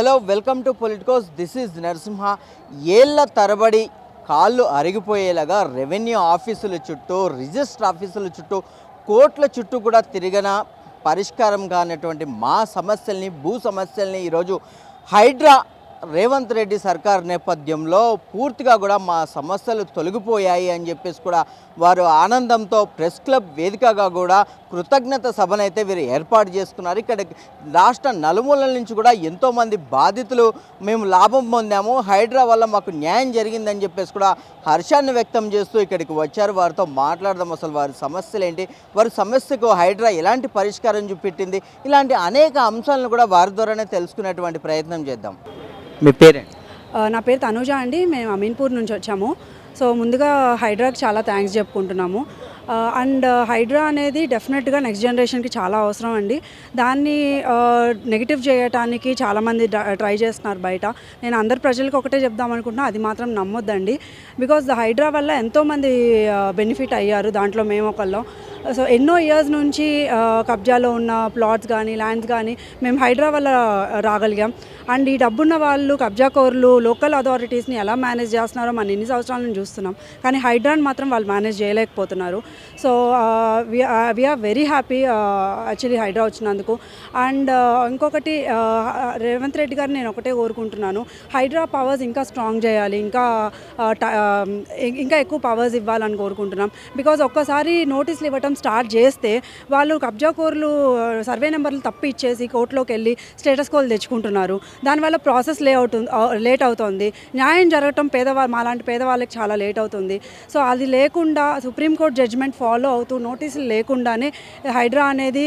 Hello, welcome to Politicos. This is Narasimha. ఏళ్ల తరబడి కాళ్ళు అరిగిపోయేలాగా రెవెన్యూ ఆఫీసుల చుట్టూ, రిజిస్టర్ ఆఫీసుల చుట్టూ, కోర్టుల చుట్టూ కూడా తిరిగిన పరిష్కారం కానటువంటి మా సమస్యల్ని, భూ సమస్యల్ని ఈరోజు హైడ్రా రేవంత్ రెడ్డి సర్కార్ నేపథ్యంలో పూర్తిగా కూడా మా సమస్యలు తొలగిపోయాయి అని చెప్పేసి కూడా వారు ఆనందంతో ప్రెస్ క్లబ్ వేదికగా కూడా కృతజ్ఞత సభనైతే వీరు ఏర్పాటు చేసుకున్నారు. ఇక్కడ రాష్ట్ర నలుమూలల నుంచి కూడా ఎంతోమంది బాధితులు మేము లాభం పొందాము, హైడ్రా వల్ల మాకు న్యాయం జరిగిందని చెప్పేసి కూడా హర్షాన్ని వ్యక్తం చేస్తూ ఇక్కడికి వచ్చారు. వారితో మాట్లాడదాం, అసలు వారి సమస్యలు ఏంటి, వారి సమస్యకు హైడ్రా ఎలాంటి పరిష్కారం చూపెట్టింది, ఇలాంటి అనేక అంశాలను కూడా వారి ద్వారానే తెలుసుకునేటువంటి ప్రయత్నం చేద్దాం. మీ పేరేంటి? నా పేరు తనూజ అండి. మేము అమీన్పూర్ నుంచి వచ్చాము. సో ముందుగా హైడ్రాకి చాలా థ్యాంక్స్ చెప్పుకుంటున్నాము. అండ్ హైడ్రా అనేది డెఫినెట్గా నెక్స్ట్ జనరేషన్కి చాలా అవసరం అండి. దాన్ని నెగిటివ్ చేయడానికి చాలామంది ట్రై చేస్తున్నారు బయట. నేను అందరు ప్రజలకు ఒకటే చెప్దాం అనుకుంటున్నా, అది మాత్రం నమ్మొద్దండి. బికాజ్ ద హైడ్రా వల్ల ఎంతోమంది బెనిఫిట్ అయ్యారు, దాంట్లో మేము ఒకళ్ళం. సో ఎన్నో ఇయర్స్ నుంచి కబ్జాలో ఉన్న ప్లాట్స్ కానీ ల్యాండ్స్ కానీ మేము హైడ్రా వల్ల రాగలిగాం. అండ్ ఈ డబ్బున్న వాళ్ళు, కబ్జాకోర్లు, లోకల్ అథారిటీస్ని ఎలా మేనేజ్ చేస్తున్నారో మనం ఎన్ని సంవత్సరాల నుంచి చూస్తున్నాం. కానీ హైడ్రాని మాత్రం వాళ్ళు మేనేజ్ చేయలేకపోతున్నారు. So we are very happy actually Hydraa వచ్చినందుకు. అండ్ ఇంకొకటి, రేవంత్ రెడ్డి గారు నేను ఒకటే కోరుకుంటున్నాను, హైడ్రా పవర్స్ ఇంకా స్ట్రాంగ్ చేయాలి, ఇంకా ఎక్కువ పవర్స్ ఇవ్వాలని కోరుకుంటున్నాం. బికాజ్ ఒక్కసారి నోటీసులు ఇవ్వటం స్టార్ట్ చేస్తే వాళ్ళు కబ్జాకోర్లు సర్వే నెంబర్లు తప్పి ఇచ్చేసి కోర్టులోకి వెళ్ళి స్టేటస్ కోలు తెచ్చుకుంటున్నారు. దానివల్ల ప్రాసెస్ లేట్ అవుతుంది. న్యాయం జరగటం మాలాంటి పేదవాళ్ళకి చాలా లేట్ అవుతుంది. సో అది లేకుండా సుప్రీంకోర్టు జడ్జిమెంట్ ఫాలో అవుతూ నోటీసులు లేకుండానే హైడ్రా అనేది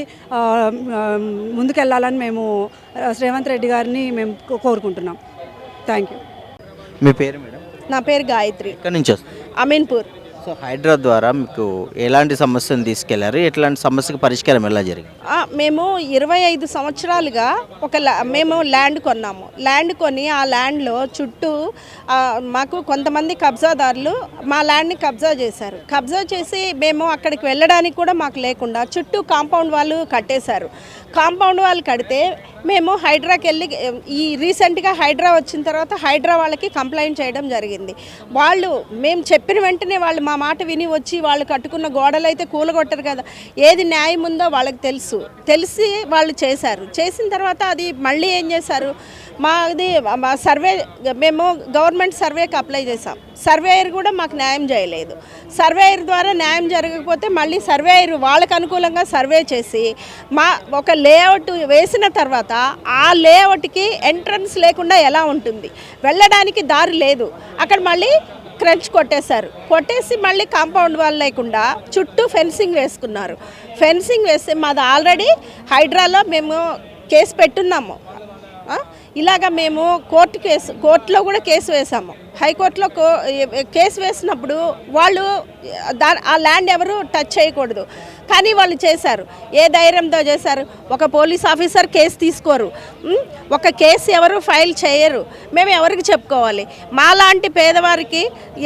ముందుకెళ్లాలని మేము రేవంత్ రెడ్డి గారిని మేము కోరుకుంటున్నాం. Thank you. మీ పేరు మేడం? నా పేరు గాయత్రి. ఎక్కడి నుంచి వస్తుంది? అమీన్పూర్. సో హైడ్రా ద్వారా మీకు ఎలాంటి సమస్యను తీసుకెళ్లారు, ఎట్లాంటి సమస్యకు పరిష్కారం ఎలా జరిగింది? మేము 25 సంవత్సరాలుగా మేము ల్యాండ్ కొన్నాము. ల్యాండ్ కొని ఆ ల్యాండ్లో చుట్టూ మాకు కొంతమంది కబ్జాదారులు మా ల్యాండ్ని కబ్జా చేశారు. కబ్జా చేసి మేము అక్కడికి వెళ్ళడానికి కూడా మాకు లేకుండా చుట్టూ కాంపౌండ్ వాళ్ళు కట్టేశారు. కాంపౌండ్ వాళ్ళు కడితే మేము హైడ్రాకి వెళ్ళి రీసెంట్గా హైడ్రా వచ్చిన తర్వాత హైడ్రా వాళ్ళకి కంప్లైంట్ చేయడం జరిగింది. వాళ్ళు మేము చెప్పిన వెంటనే వాళ్ళు మా మాట విని వచ్చి వాళ్ళు కట్టుకున్న గోడలు అయితే కూలగొట్టరు కదా, ఏది న్యాయం ఉందో వాళ్ళకి తెలిసి వాళ్ళు చేశారు. చేసిన తర్వాత అది మళ్ళీ ఏం చేశారు, మా సర్వే, మేము గవర్నమెంట్ సర్వేకి అప్లై చేసాం. సర్వేయర్ కూడా మాకు న్యాయం చేయలేదు. సర్వేయర్ ద్వారా న్యాయం జరగకపోతే మళ్ళీ సర్వేయర్ వాళ్ళకు అనుకూలంగా సర్వే చేసి ఒక లేఅవుట్ వేసిన తర్వాత ఆ లేఅవుట్కి ఎంట్రన్స్ లేకుండా ఎలా ఉంటుంది, వెళ్ళడానికి దారి లేదు. అక్కడ మళ్ళీ క్రంచ్ కొట్టేసి మళ్ళీ కాంపౌండ్ వాళ్ళు లేకుండా చుట్టూ ఫెన్సింగ్ వేసుకున్నారు. ఫెన్సింగ్ వేస్తే మాది ఆల్రెడీ హైడ్రాలో మేము కేసు పెట్టున్నాము. ఇలాగ మేము కోర్టులో కూడా కేసు వేసాము. హైకోర్టులో కేసు వేసినప్పుడు వాళ్ళు ఆ ల్యాండ్ ఎవరు టచ్ చేయకూడదు, కానీ వాళ్ళు చేశారు. ఏ ధైర్యంతో చేశారు? ఒక పోలీస్ ఆఫీసర్ కేసు తీసుకోరు, ఒక కేసు ఎవరు ఫైల్ చేయరు. మేము ఎవరికి చెప్పుకోవాలి? మాలాంటి పేదవారికి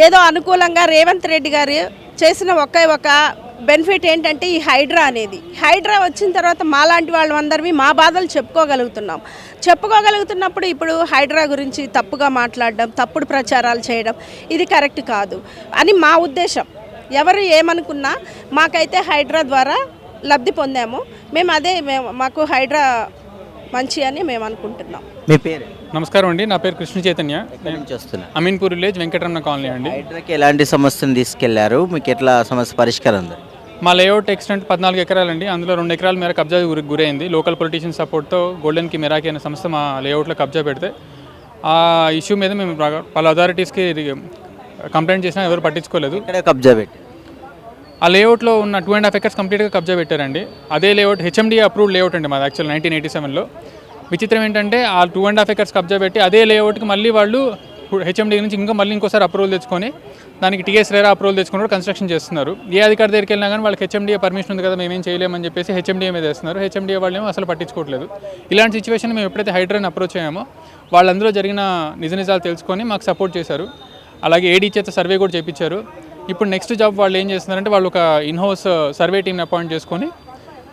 ఏదో అనుకూలంగా రేవంత్ రెడ్డి గారు చేసిన ఒక బెనిఫిట్ ఏంటంటే ఈ హైడ్రా అనేది. హైడ్రా వచ్చిన తర్వాత మాలాంటి వాళ్ళందరివి మా బాధలు చెప్పుకోగలుగుతున్నప్పుడు ఇప్పుడు హైడ్రా గురించి తప్పుగా మాట్లాడడం, తప్పుడు ప్రచారాలు చేయడం ఇది కరెక్ట్ కాదు అని మా ఉద్దేశం. ఎవరు ఏమనుకున్నా మాకైతే హైడ్రా ద్వారా లబ్ధి పొందాము. మాకు హైడ్రా మంచి అని మేము అనుకుంటున్నాం. మీ పేరు? నమస్కారం అండి, నా పేరు కృష్ణ చైతన్య. అమీన్పూర్ విలేజ్ వెంకటరమణ కాలనీ అండి. హైడ్రాకి ఎలాంటి సమస్యను తీసుకెళ్లారు, మీకు ఎట్లా సమస్య పరిష్కారం ఉంది? మా లేఅవుట్ ఎక్స్టెంట్ 14 ఎకరాలండి. అందులో 2 ఎకరాల మేర కబ్జా గురైంది. లోకల్ పొలిటీషియన్ సపోర్ట్తో గోల్డెన్కి మెరాకి అనే సంస్థ మా లేఅవుట్లో కబ్జా పెడితే ఆ ఇష్యూ మీద మేము పలు అథారిటీస్కి కంప్లైంట్ చేసినా ఎవరు పట్టించుకోలేదు. కబ్జా పెట్టి ఆ లేఅవుట్లో ఉన్న 2.5 ఎకర్స్ కంప్లీట్గా కబ్జా పెట్టారండి. అదే లేఅవుట్ హెచ్ఎండిఏ అప్రూవ్డ్ లేఅవుట్ అండి మాది, యాక్చువల్ 1987లో. విచిత్రం ఏంటంటే ఆ 2.5 ఎకర్స్ కబ్జా పెట్టి అదే లేఅవుట్కి మళ్ళీ వాళ్ళు హెచ్ఎండి నుంచి ఇంకోసారి అప్రూవల్ తెచ్చుకొని దానికి టీఎస్ రేరా అప్రూవల్ తెచ్చుకుని కన్స్ట్రక్షన్ చేస్తున్నారు. ఏ అధికారి దగ్గరికి వెళ్ళినా కానీ వాళ్ళకి హెచ్ఎండిఏ పర్మిషన్ ఉంది కదా, మేమేం చేయలేమని చెప్పేసి హెచ్ఎండిఏ మీద వేస్తున్నారు. హెచ్ఎండిఏ వాళ్ళు అసలు పట్టించుకోవట్లేదు. ఇలాంటి సిచ్యువేషన్ మేము ఎప్పుడైతే హైడ్రాని అప్రోచ్ అయ్యామో వాళ్ళందరూ జరిగిన నిజాలు తెలుసుకొని మాకు సపోర్ట్ చేశారు. అలాగే ఏడీ చేత సర్వే కూడా చేయించారు. ఇప్పుడు నెక్స్ట్ జాబ్ వాళ్ళు ఏం చేస్తున్నారంటే వాళ్ళు ఒక ఇన్హౌస్ సర్వే టీమ్ని అపాయింట్ చేసుకొని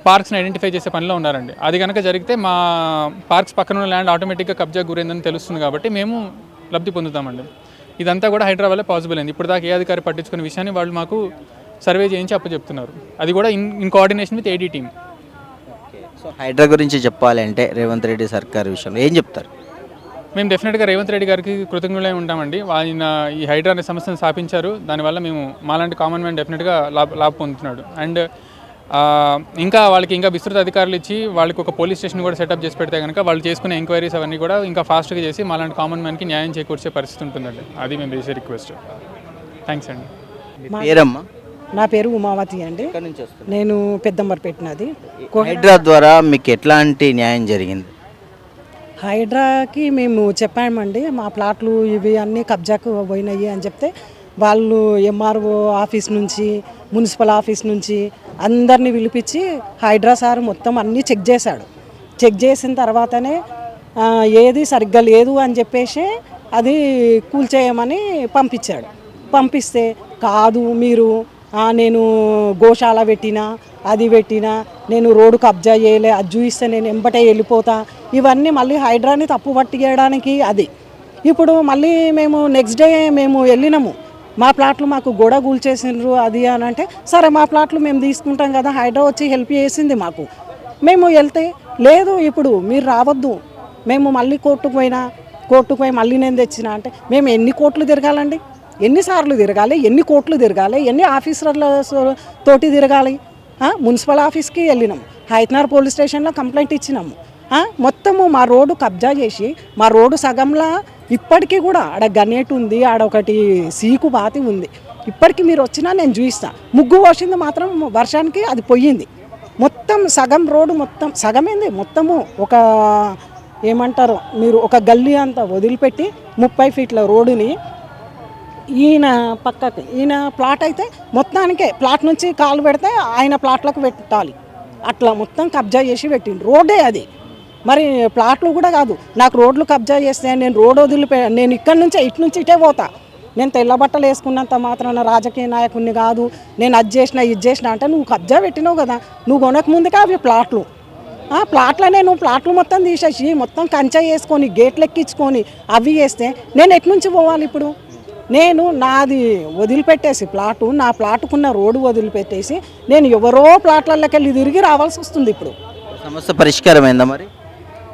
పార్క్స్ని ఐడెంటిఫై చేసే పనిలో ఉన్నారండి. అది కనుక జరిగితే మా పార్క్స్ పక్కన ఉన్న ల్యాండ్ ఆటోమేటిక్గా కబ్జా గురైందని తెలుస్తుంది కాబట్టి మేము లబ్ధి పొందుతామండి. ఇదంతా కూడా హైడ్రా వల్లే పాసిబుల్ అయింది. ఇప్పుడు దాకా ఏ అధికారి పట్టించుకునే విషయాన్ని వాళ్ళు మాకు సర్వే చేయించి అప్పచెప్తున్నారు. అది కూడా in coordination with AD team. So Hydraa గురించి చెప్పాలంటే రేవంత్ రెడ్డి సర్కార్ విషయంలో ఏం చెప్తారు? మేము డెఫినెట్గా రేవంత్ రెడ్డి గారికి కృతజ్ఞులై ఉంటామండి. ఆయన ఈ హైడ్రా అనే సమస్యను స్థాపించారు. దానివల్ల మేము మాలాంటి కామన్ మ్యాన్ డెఫినెట్గా లాభ పొందుతున్నాడు. అండ్ ఇంకా వాళ్ళకి ఇంకా విస్తృత అధికారులు ఇచ్చి వాళ్ళకి ఒక పోలీస్ స్టేషన్ కూడా సెటప్ చేసి పెడితే కనుక వాళ్ళు చేసుకునే ఎంక్వైరీస్ అవన్నీ కూడా ఇంకా ఫాస్ట్గా చేసి మాలాంటి కామన్ మ్యాన్కి న్యాయం చేకూర్చే పరిస్థితి ఉంటుందండి. అది మేము చేసే రిక్వెస్ట్. థ్యాంక్స్ అండి. పేరమ్మా? నా పేరు ఉమావతి అండి. ఎక్కడి నుంచి వస్తుంది? నేను పెద్దంబర్ పెట్టినది. హైడ్రా ద్వారా మీకు ఎట్లాంటి న్యాయం జరిగింది? హైడ్రాకి మేము చెప్పామండి, మా ప్లాట్లు ఇవి అన్నీ కబ్జాకు పోయినాయి అని చెప్తే వాళ్ళు ఎంఆర్ఓ ఆఫీస్ నుంచి మున్సిపల్ ఆఫీస్ నుంచి అందరినీ పిలిపించి హైడ్రా సార్ మొత్తం అన్నీ చెక్ చేశాడు. చెక్ చేసిన తర్వాతనే ఏది సరిగ్గా లేదు అని చెప్పేసి అది కూల్చేయమని పంపించాడు. పంపిస్తే కాదు మీరు నేను గోశాల పెట్టినా అది పెట్టినా నేను రోడ్డు కబ్జా చేయలే, అది చూపిస్తే నేను ఎంబటే వెళ్ళిపోతా, ఇవన్నీ మళ్ళీ హైడ్రాని తప్పు పట్టియడానికి అది. ఇప్పుడు మళ్ళీ మేము నెక్స్ట్ డే మేము వెళ్ళినాము, మా ప్లాట్లు మాకు గోడ కూల్చేసిండ్రు అది అని అంటే, సరే మా ప్లాట్లు మేము తీసుకుంటాం కదా, హైడ్రా వచ్చి హెల్ప్ చేసింది మాకు. మేము వెళ్తే లేదు ఇప్పుడు మీరు రావద్దు, మేము మళ్ళీ కోర్టుకు పోయి మళ్ళీ నేను తెచ్చిన అంటే, మేము ఎన్ని కోర్టులు తిరగాలండి, ఎన్నిసార్లు తిరగాలి, ఎన్ని కోర్టులు తిరగాలి, ఎన్ని ఆఫీసర్ల తోటి తిరగాలి? మున్సిపల్ ఆఫీస్కి వెళ్ళినాము, హైతనార్ పోలీస్ స్టేషన్లో కంప్లైంట్ ఇచ్చినాము. మొత్తము మా రోడ్డు కబ్జా చేసి మా రోడ్డు సగంలో ఇప్పటికీ కూడా ఆడ గనేట్ ఉంది, ఆడ ఒకటి సీకు బాతి ఉంది. ఇప్పటికీ మీరు వచ్చినా నేను చూపిస్తాను. ముగ్గు పోసింది మాత్రం వర్షానికి అది పోయింది. మొత్తం సగం రోడ్డు మొత్తం సగమైంది. మొత్తము ఒక ఏమంటారు మీరు ఒక గల్లీ అంతా వదిలిపెట్టి 30 ఫీట్ల రోడ్డుని ఈయన పక్కకి ఈయన ప్లాట్ అయితే మొత్తానికే ప్లాట్ నుంచి కాలు పెడితే ఆయన ప్లాట్లకు పెట్టాలి, అట్లా మొత్తం కబ్జా చేసి పెట్టిండు. రోడ్డే అది, మరి ప్లాట్లు కూడా కాదు. నాకు రోడ్లు కబ్జా చేస్తే నేను రోడ్ నేను ఇక్కడి నుంచే ఇటు నుంచి ఇటే పోతా. నేను తెల్ల బట్టలు వేసుకున్నంత మాత్రాన రాజకీయ నాయకుడిని కాదు, నేను అది చేసిన ఇది చేసిన అంటే, నువ్వు కబ్జా పెట్టినావు కదా, నువ్వు కొనక ముందుగా అవి ప్లాట్లు ప్లాట్లనే నువ్వు ప్లాట్లు మొత్తం తీసేసి మొత్తం కంచె వేసుకొని గేట్లు ఎక్కించుకొని అవి చేస్తే నేను ఎటు నుంచి పోవాలి? ఇప్పుడు నేను నాది వదిలిపెట్టేసి ప్లాటు, నా ప్లాటుకున్న రోడ్డు వదిలిపెట్టేసి నేను ఎవరో ప్లాట్లలోకి వెళ్ళి తిరిగి రావాల్సి వస్తుంది. ఇప్పుడు సమస్య పరిష్కారం అయిందా? మరి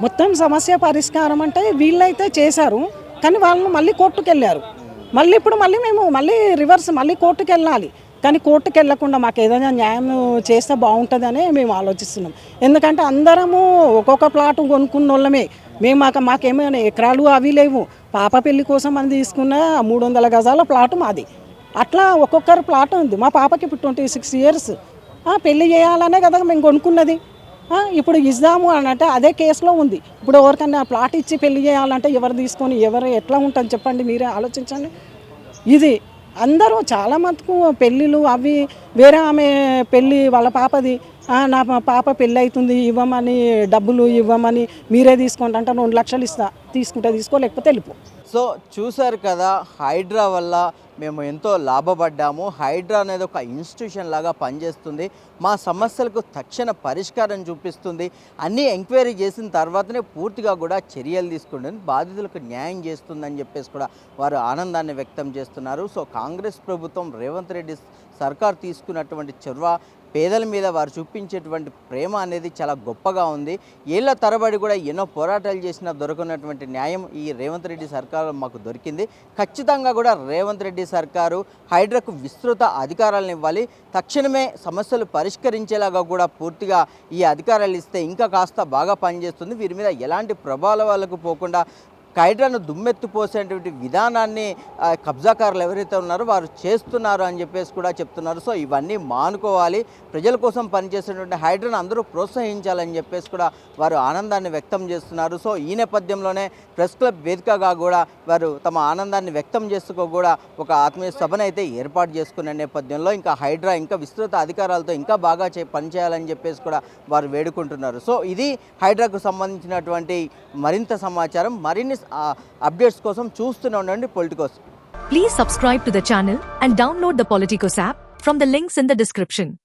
మొత్తం సమస్య పరిష్కారం అంటే వీళ్ళైతే చేశారు, కానీ వాళ్ళు మళ్ళీ కోర్టుకు వెళ్ళారు. మళ్ళీ ఇప్పుడు మేము రివర్స్ మళ్ళీ కోర్టుకు వెళ్ళాలి. కానీ కోర్టుకు వెళ్ళకుండా మాకు ఏదైనా న్యాయం చేస్తే బాగుంటుందని మేము ఆలోచిస్తున్నాం. ఎందుకంటే అందరము ఒక్కొక్క ప్లాటు కొనుక్కున్న వాళ్ళమే. మాకేమైనా ఎకరాలు అవి లేవు. పాప పెళ్లి కోసం అని తీసుకున్న 300 గజాల ప్లాటు మాది. అట్లా ఒక్కొక్కరు ప్లాట్ ఉంది. మా పాపకి ఇప్పుడు 26 ఇయర్స్. పెళ్లి చేయాలనే కదా మేము కొనుక్కున్నది. ఇప్పుడు ఇద్దాము అని అంటే అదే కేసులో ఉంది. ఇప్పుడు ఎవరికన్నా ప్లాట్ ఇచ్చి పెళ్లి చేయాలంటే ఎవరు తీసుకొని ఎవరు ఎట్లా ఉంటుంది చెప్పండి, మీరే ఆలోచించండి. ఇది అందరూ చాలా మటుకు పెళ్ళిళ్ళు అవి వేరే ఆమె పెళ్ళి వాళ్ళ పాపది, నా పాప పెళ్ళి అవుతుంది ఇవ్వమని డబ్బులు ఇవ్వమని మీరే తీసుకోండి అంటే 2 లక్షలు ఇస్తా, తీసుకుంటే తీసుకో లేకపోతే వెళ్ళిపో. సో చూశారు కదా, హైడ్రా వల్ల మేము ఎంతో లాభపడ్డాము. హైడ్రా అనేది ఒక ఇన్స్టిట్యూషన్ లాగా పనిచేస్తుంది, మా సమస్యలకు తక్షణ పరిష్కారం చూపిస్తుంది, అన్నీ ఎంక్వైరీ చేసిన తర్వాతనే పూర్తిగా కూడా చర్యలు తీసుకుంటుంది, బాధితులకు న్యాయం చేస్తుందని చెప్పేసి కూడా వారు ఆనందాన్ని వ్యక్తం చేస్తున్నారు. సో కాంగ్రెస్ ప్రభుత్వం రేవంత్ రెడ్డి సర్కార్ తీసుకున్నటువంటి చొరవ, పేదల మీద వారు చూపించేటువంటి ప్రేమ అనేది చాలా గొప్పగా ఉంది. ఏళ్ల తరబడి కూడా ఎన్నో పోరాటాలు చేసినా దొరకనటువంటి న్యాయం ఈ రేవంత్ రెడ్డి సర్కారు మాకు దొరికింది. ఖచ్చితంగా కూడా రేవంత్ రెడ్డి సర్కారు హైడ్రాకు విస్తృత అధికారాలను ఇవ్వాలి, తక్షణమే సమస్యలు పరిష్కరించేలాగా కూడా పూర్తిగా ఈ అధికారాలు ఇస్తే ఇంకా కాస్త బాగా పనిచేస్తుంది. వీరి మీద ఎలాంటి ప్రభావాలకు పోకుండా హైడ్రాను దుమ్మెత్తిపోసేటువంటి విధానాన్ని కబ్జాకారులు ఎవరైతే ఉన్నారో వారు చేస్తున్నారు అని చెప్పేసి కూడా చెప్తున్నారు. సో ఇవన్నీ మానుకోవాలి, ప్రజల కోసం పనిచేసేటువంటి హైడ్రాను అందరూ ప్రోత్సహించాలని చెప్పేసి కూడా వారు ఆనందాన్ని వ్యక్తం చేస్తున్నారు. సో ఈ నేపథ్యంలోనే ప్రెస్ క్లబ్ వేదికగా కూడా వారు తమ ఆనందాన్ని వ్యక్తం చేసుకో కూడా ఒక ఆత్మీయ సభను అయితే ఏర్పాటు చేసుకునే నేపథ్యంలో ఇంకా హైడ్రా ఇంకా విస్తృత అధికారాలతో ఇంకా బాగా పనిచేయాలని చెప్పేసి కూడా వారు వేడుకుంటున్నారు. సో ఇది హైడ్రాకు సంబంధించినటువంటి మరింత సమాచారం. మరిన్ని అప్డేట్స్ కోసం చూస్తూనే ఉండండి Politicos. Please subscribe to the channel and download the Politicos app from the links in the description.